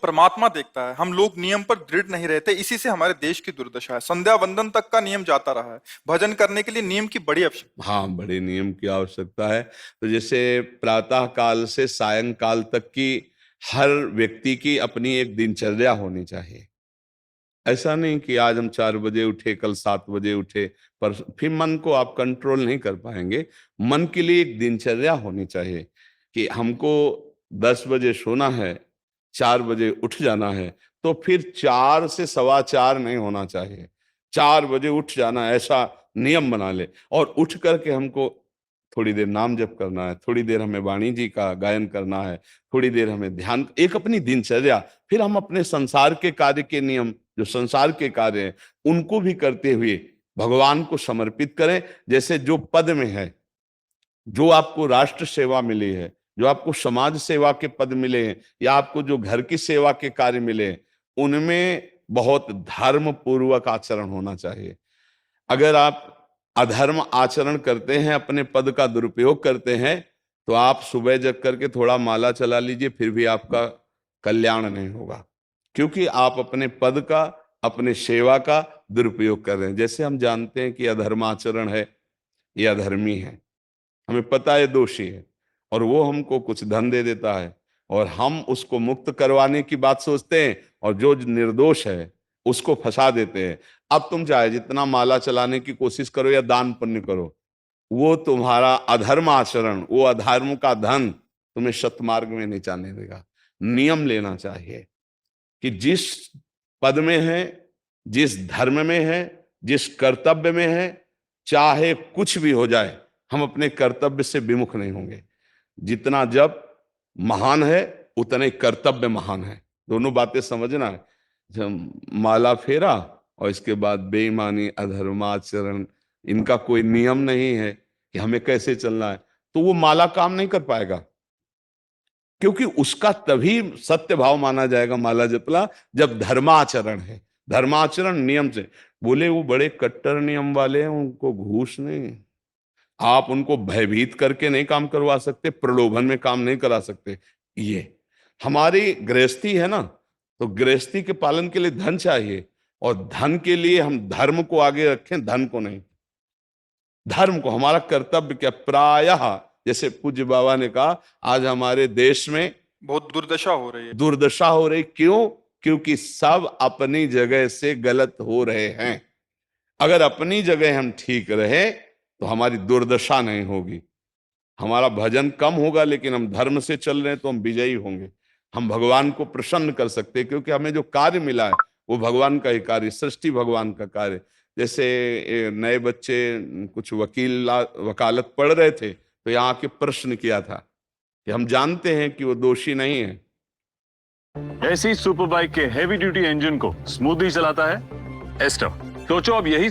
परमात्मा देखता है। हम लोग नियम पर दृढ़ नहीं रहते, इसी से हमारे देश की दुर्दशा है। संध्या वंदन तक का नियम जाता रहा है, भजन करने के लिए नियम की बड़ी आवश्यकता। हाँ, बड़े नियम की आवश्यकता है। तो जैसे प्रातः काल से सायंकाल तक की हर व्यक्ति की अपनी एक दिनचर्या होनी चाहिए। ऐसा नहीं कि आज हम 4 बजे उठे, कल 7 बजे उठे, पर फिर मन को आप कंट्रोल नहीं कर पाएंगे। मन के लिए एक दिनचर्या होनी चाहिए कि हमको 10 बजे सोना है, 4 बजे उठ जाना है। तो फिर 4 से 4:15 नहीं होना चाहिए, 4 बजे उठ जाना, ऐसा नियम बना ले। और उठ करके हमको थोड़ी देर नाम जप करना है, थोड़ी देर हमें वाणी जी का गायन करना है, थोड़ी देर हमें ध्यान, एक अपनी दिनचर्या। फिर हम अपने संसार के कार्य के नियम, जो संसार के कार्य हैं, उनको भी करते हुए भगवान को समर्पित करें। जैसे जो पद में है, जो आपको राष्ट्र सेवा मिली है, जो आपको समाज सेवा के पद मिले हैं, या आपको जो घर की सेवा के कार्य मिले हैं, उनमें बहुत धर्म पूर्वक आचरण होना चाहिए। अगर आप अधर्म आचरण करते हैं, अपने पद का दुरुपयोग करते हैं, तो आप सुबह जग करके थोड़ा माला चला लीजिए, फिर भी आपका कल्याण नहीं होगा, क्योंकि आप अपने पद का, अपने सेवा का दुरुपयोग कर रहे हैं। जैसे हम जानते हैं कि अधर्माचरण है, ये अधर्मी है, हमें पता है दोषी है, और वो हमको कुछ धन दे देता है, और हम उसको मुक्त करवाने की बात सोचते हैं, और जो निर्दोष है उसको फंसा देते हैं। अब तुम चाहे जितना माला चलाने की कोशिश करो या दान पुण्य करो, वो तुम्हारा अधर्म आचरण, वो अधर्म का धन तुम्हें सतमार्ग में नहीं जाने देगा। नियम लेना चाहिए कि जिस पद में है, जिस धर्म में है, जिस कर्तव्य में है, चाहे कुछ भी हो जाए, हम अपने कर्तव्य से विमुख नहीं होंगे। जितना जप महान है, उतने कर्तव्य महान है। दोनों बातें समझना है। जब माला फेरा और इसके बाद बेईमानी, अधर्माचरण, इनका कोई नियम नहीं है कि हमें कैसे चलना है, तो वो माला काम नहीं कर पाएगा, क्योंकि उसका तभी सत्य भाव माना जाएगा माला जपला जब धर्माचरण है। धर्माचरण नियम से। बोले वो बड़े कट्टर नियम वाले हैं, उनको घूस नहीं, आप उनको भयभीत करके नहीं काम करवा सकते, प्रलोभन में काम नहीं करा सकते। ये हमारी गृहस्थी है ना, तो गृहस्थी के पालन के लिए धन चाहिए, और धन के लिए हम धर्म को आगे रखें, धन को नहीं। धर्म को, हमारा कर्तव्य क्या, प्रायः जैसे पूज्य बाबा ने कहा, आज हमारे देश में बहुत दुर्दशा हो रही है। दुर्दशा हो रही, क्यों? क्योंकि सब अपनी जगह से गलत हो रहे हैं। अगर अपनी जगह हम ठीक रहे तो हमारी दुर्दशा नहीं होगी। हमारा भजन कम होगा, लेकिन हम धर्म से चल रहे हैं तो हम विजयी होंगे। हम भगवान को प्रसन्न कर सकते हैं, क्योंकि हमें जो कार्य मिला है वो भगवान का ही कार्य, सृष्टि भगवान का कार्य। जैसे नए बच्चे कुछ वकालत पढ़ रहे थे, तो यहाँ आके प्रश्न किया था कि हम जानते हैं कि वो दोषी नहीं है। ऐसी सुपर बाइक के हेवी ड्यूटी इंजन को स्मूथली चलाता है एस्टर। सोचो अब यही